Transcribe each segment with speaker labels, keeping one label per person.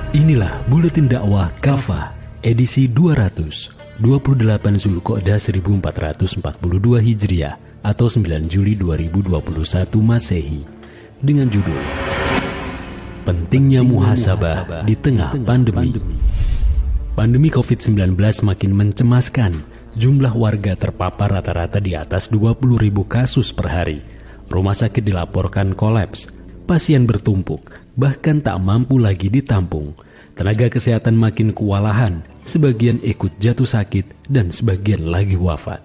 Speaker 1: Inilah Buletin Dakwah Kafah edisi 228 Zulqa'dah 1442 Hijriah atau 9 Juli 2021 Masehi dengan judul Pentingnya Muhasabah di Tengah Pandemi. Pandemi COVID-19 makin mencemaskan. Jumlah warga terpapar rata-rata di atas 20.000 kasus per hari. Rumah sakit dilaporkan kolaps. Pasien bertumpuk, bahkan tak mampu lagi ditampung. Tenaga kesehatan makin kewalahan, sebagian ikut jatuh sakit dan sebagian lagi wafat.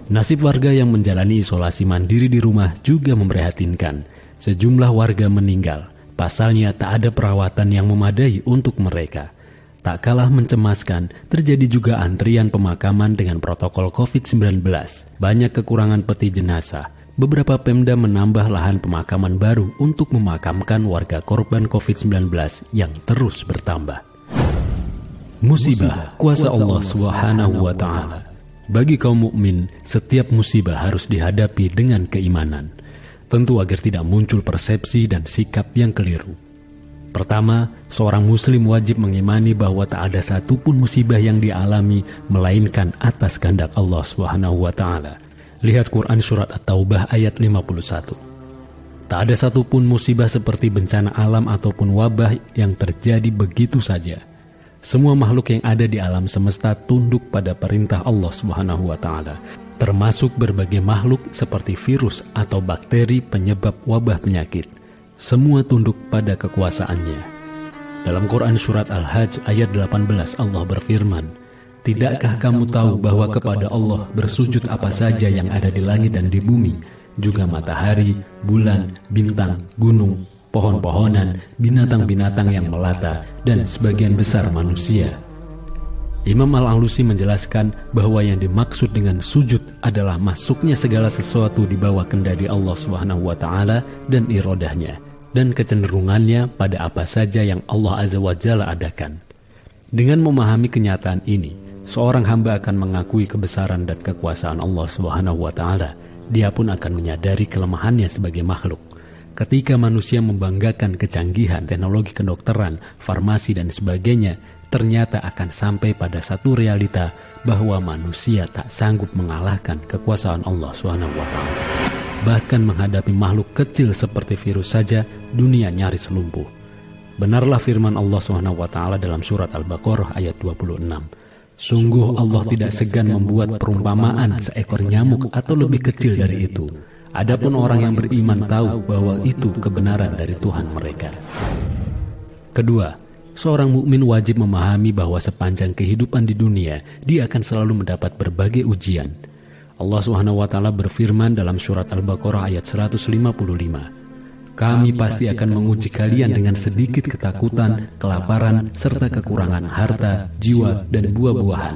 Speaker 1: Nasib warga yang menjalani isolasi mandiri di rumah juga memprihatinkan. Sejumlah warga meninggal, pasalnya tak ada perawatan yang memadai untuk mereka. Tak kalah mencemaskan, terjadi juga antrian pemakaman dengan protokol COVID-19. Banyak kekurangan peti jenazah. Beberapa Pemda menambah lahan pemakaman baru untuk memakamkan warga korban COVID-19 yang terus bertambah. Musibah kuasa Allah Subhanahu wa Ta'ala. Bagi kaum mukmin, setiap musibah harus dihadapi dengan keimanan. Tentu agar tidak muncul persepsi dan sikap yang keliru. Pertama, seorang muslim wajib mengimani bahwa tak ada satupun musibah yang dialami melainkan atas kehendak Allah Subhanahu wa Ta'ala. Lihat Quran Surat At-Taubah ayat 51. Tak ada satupun musibah seperti bencana alam ataupun wabah yang terjadi begitu saja. Semua makhluk yang ada di alam semesta tunduk pada perintah Allah Subhanahu wa Ta'ala, termasuk berbagai makhluk seperti virus atau bakteri penyebab wabah penyakit. Semua tunduk pada kekuasaannya. Dalam Quran Surat Al-Hajj ayat 18 Allah berfirman, "Tidakkah kamu tahu bahwa kepada Allah bersujud apa saja yang ada di langit dan di bumi, juga matahari, bulan, bintang, gunung, pohon-pohonan, binatang-binatang yang melata, dan sebagian besar manusia." Imam Al-Alusi menjelaskan bahwa yang dimaksud dengan sujud adalah masuknya segala sesuatu di bawah kendali Allah Subhanahu wa Ta'ala dan irodahnya, dan kecenderungannya pada apa saja yang Allah Azza wa Jalla adakan. Dengan memahami kenyataan ini, seorang hamba akan mengakui kebesaran dan kekuasaan Allah Subhanahu wa Ta'ala. Dia pun akan menyadari kelemahannya sebagai makhluk. Ketika manusia membanggakan kecanggihan teknologi kedokteran, farmasi dan sebagainya, ternyata akan sampai pada satu realita bahwa manusia tak sanggup mengalahkan kekuasaan Allah Subhanahu wa Ta'ala. Bahkan menghadapi makhluk kecil seperti virus saja, dunia nyaris lumpuh. Benarlah firman Allah Subhanahu wa Ta'ala dalam surat Al-Baqarah ayat 26. Sungguh Allah tidak segan membuat perumpamaan seekor nyamuk atau lebih kecil dari itu. Adapun orang yang beriman tahu bahwa itu kebenaran dari Tuhan mereka. Kedua, seorang mukmin wajib memahami bahwa sepanjang kehidupan di dunia, dia akan selalu mendapat berbagai ujian. Allah Subhanahu wa Ta'ala berfirman dalam surat Al-Baqarah ayat 155. Kami pasti akan menguji kalian dengan sedikit ketakutan, kelaparan, serta kekurangan harta, jiwa, dan buah-buahan.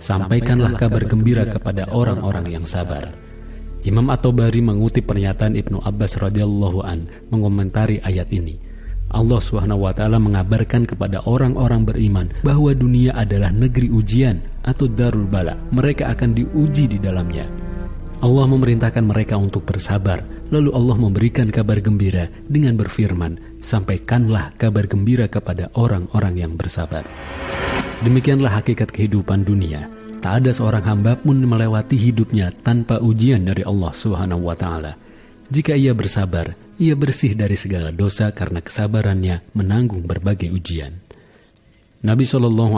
Speaker 1: Sampaikanlah kabar gembira kepada orang-orang yang sabar. Imam At-Tabari mengutip pernyataan Ibnu Abbas radhiyallahu an mengomentari ayat ini. Allah Subhanahu wa Ta'ala mengabarkan kepada orang-orang beriman bahwa dunia adalah negeri ujian atau darul bala. Mereka akan diuji di dalamnya. Allah memerintahkan mereka untuk bersabar. Lalu Allah memberikan kabar gembira dengan berfirman, sampaikanlah kabar gembira kepada orang-orang yang bersabar. Demikianlah hakikat kehidupan dunia. Tak ada seorang hamba pun melewati hidupnya tanpa ujian dari Allah Subhanahu wa Ta'ala. Jika ia bersabar, ia bersih dari segala dosa karena kesabarannya menanggung berbagai ujian. Nabi SAW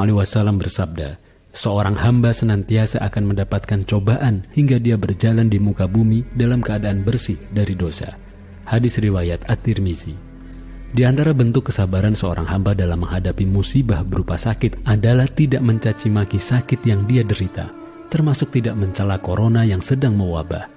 Speaker 1: bersabda, seorang hamba senantiasa akan mendapatkan cobaan hingga dia berjalan di muka bumi dalam keadaan bersih dari dosa. Hadis riwayat At-Tirmizi. Di antara bentuk kesabaran seorang hamba dalam menghadapi musibah berupa sakit adalah tidak mencaci maki sakit yang dia derita, termasuk tidak mencela corona yang sedang mewabah.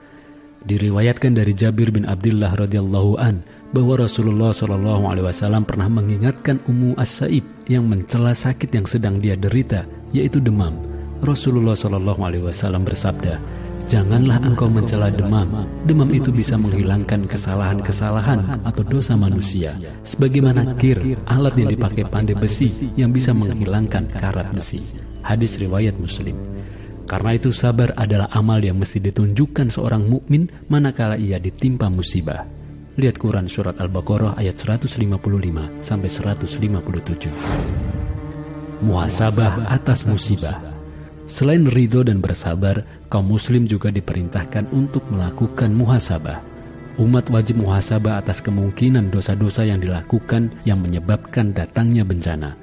Speaker 1: Diriwayatkan dari Jabir bin Abdullah radhiyallahu an bahwa Rasulullah SAW pernah mengingatkan Ummu As-Sa'ib yang mencela sakit yang sedang dia derita, yaitu demam. Rasulullah SAW bersabda, janganlah engkau mencela demam. Demam itu bisa menghilangkan kesalahan-kesalahan atau dosa manusia, sebagaimana kir, alat yang dipakai pandai besi yang bisa menghilangkan karat besi. Hadis riwayat Muslim. Karena itu sabar adalah amal yang mesti ditunjukkan seorang mukmin manakala ia ditimpa musibah. Lihat Quran Surat Al-Baqarah ayat 155-157. Muhasabah atas musibah. Selain ridho dan bersabar, kaum muslim juga diperintahkan untuk melakukan muhasabah. Umat wajib muhasabah atas kemungkinan dosa-dosa yang dilakukan yang menyebabkan datangnya bencana.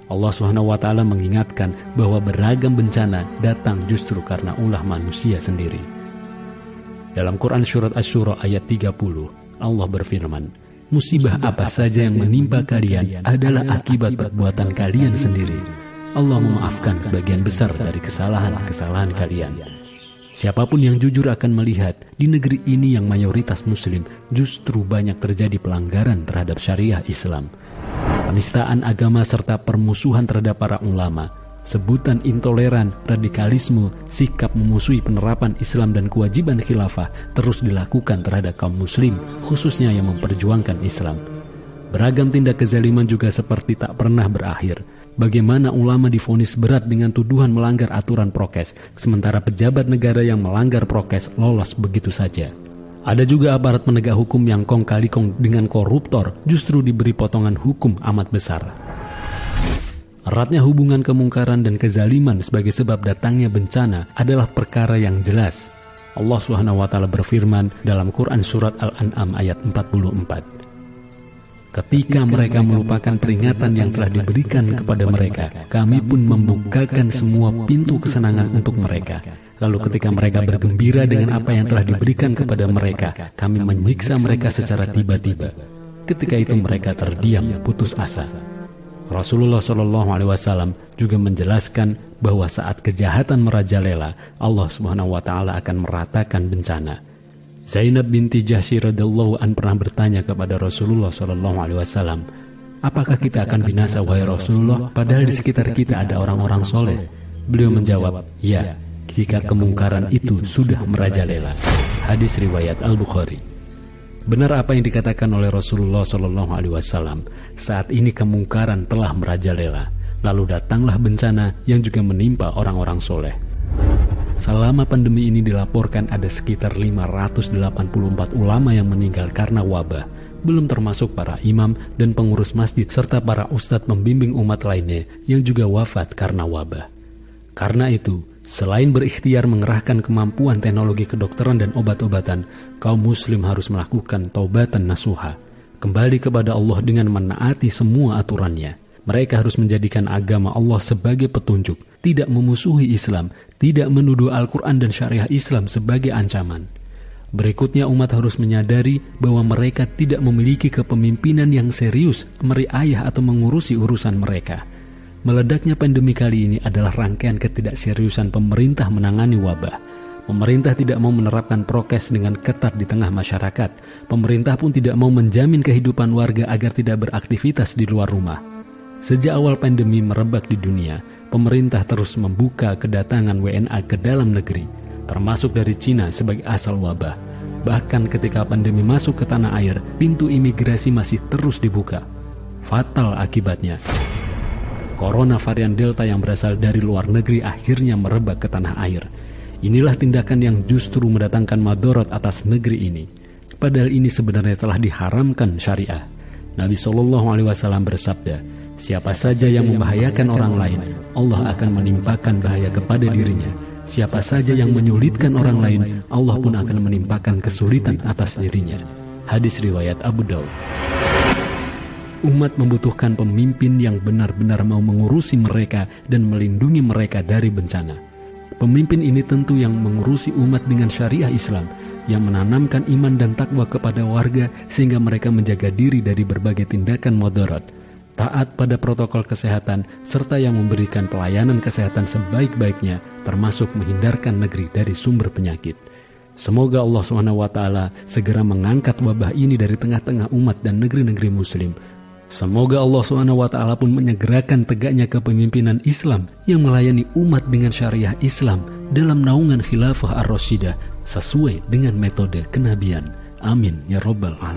Speaker 1: Allah SWT mengingatkan bahwa beragam bencana datang justru karena ulah manusia sendiri. Dalam Quran Surat Asy-Syura ayat 30, Allah berfirman, musibah apa saja yang menimpa kalian adalah akibat perbuatan kalian sendiri. Allah memaafkan sebagian besar dari kesalahan-kesalahan kalian. Siapapun yang jujur akan melihat di negeri ini yang mayoritas muslim justru banyak terjadi pelanggaran terhadap syariah Islam. Penistaan agama serta permusuhan terhadap para ulama, sebutan intoleran, radikalisme, sikap memusuhi penerapan Islam dan kewajiban khilafah terus dilakukan terhadap kaum muslim, khususnya yang memperjuangkan Islam. Beragam tindak kezaliman juga seperti tak pernah berakhir. Bagaimana ulama divonis berat dengan tuduhan melanggar aturan prokes, sementara pejabat negara yang melanggar prokes lolos begitu saja. Ada juga aparat penegak hukum yang kong kali kong dengan koruptor justru diberi potongan hukum amat besar. Eratnya hubungan kemungkaran dan kezaliman sebagai sebab datangnya bencana adalah perkara yang jelas. Allah SWT berfirman dalam Quran Surat Al-An'am ayat 44. Ketika mereka melupakan peringatan yang telah diberikan kepada mereka, kami pun membukakan semua pintu kesenangan untuk mereka. Lalu ketika mereka bergembira dengan apa yang telah diberikan kepada mereka, kami menyiksa mereka secara tiba-tiba. Ketika itu mereka terdiam putus asa. Rasulullah SAW juga menjelaskan bahwa saat kejahatan merajalela, Allah SWT akan meratakan bencana. Zainab binti Jahsy radhiyallahu an pernah bertanya kepada Rasulullah SAW, apakah kita akan binasa wahai Rasulullah, padahal di sekitar kita ada orang-orang soleh? Beliau menjawab, ya, jika kemungkaran itu sudah merajalela. Hadis riwayat Al-Bukhari. Benar apa yang dikatakan oleh Rasulullah SAW, saat ini kemungkaran telah merajalela, lalu datanglah bencana yang juga menimpa orang-orang soleh. Selama pandemi ini dilaporkan ada sekitar 584 ulama yang meninggal karena wabah, belum termasuk para imam dan pengurus masjid serta para ustadz pembimbing umat lainnya yang juga wafat karena wabah. Karena itu, selain berikhtiar mengerahkan kemampuan teknologi kedokteran dan obat-obatan, kaum muslim harus melakukan taubatan nasuha, kembali kepada Allah dengan menaati semua aturannya. Mereka harus menjadikan agama Allah sebagai petunjuk, tidak memusuhi Islam, tidak menuduh Al-Quran dan syariah Islam sebagai ancaman. Berikutnya, umat harus menyadari bahwa mereka tidak memiliki kepemimpinan yang serius, meriayah atau mengurusi urusan mereka. Meledaknya pandemi kali ini adalah rangkaian ketidakseriusan pemerintah menangani wabah. Pemerintah tidak mau menerapkan prokes dengan ketat di tengah masyarakat. Pemerintah pun tidak mau menjamin kehidupan warga agar tidak beraktivitas di luar rumah. Sejak awal pandemi merebak di dunia, pemerintah terus membuka kedatangan WNA ke dalam negeri, termasuk dari Cina sebagai asal wabah. Bahkan ketika pandemi masuk ke tanah air, pintu imigrasi masih terus dibuka. Fatal akibatnya. Corona varian Delta yang berasal dari luar negeri akhirnya merebak ke tanah air. Inilah tindakan yang justru mendatangkan madorot atas negeri ini. Padahal ini sebenarnya telah diharamkan syariah. Nabi SAW bersabda, siapa saja yang membahayakan orang lain, Allah akan menimpakan bahaya kepada dirinya. Siapa saja yang menyulitkan orang lain, Allah pun akan menimpakan kesulitan atas dirinya. Hadis riwayat Abu Daud. Umat membutuhkan pemimpin yang benar-benar mau mengurusi mereka dan melindungi mereka dari bencana. Pemimpin ini tentu yang mengurusi umat dengan syariah Islam, yang menanamkan iman dan takwa kepada warga sehingga mereka menjaga diri dari berbagai tindakan mudarat, taat pada protokol kesehatan, serta yang memberikan pelayanan kesehatan sebaik-baiknya, termasuk menghindarkan negeri dari sumber penyakit. Semoga Allah SWT segera mengangkat wabah ini dari tengah-tengah umat dan negeri-negeri muslim. Semoga Allah SWT pun menyegerakan tegaknya kepemimpinan Islam yang melayani umat dengan syariah Islam dalam naungan khilafah ar-rasyidah sesuai dengan metode kenabian. Amin ya Rabbal Alamin.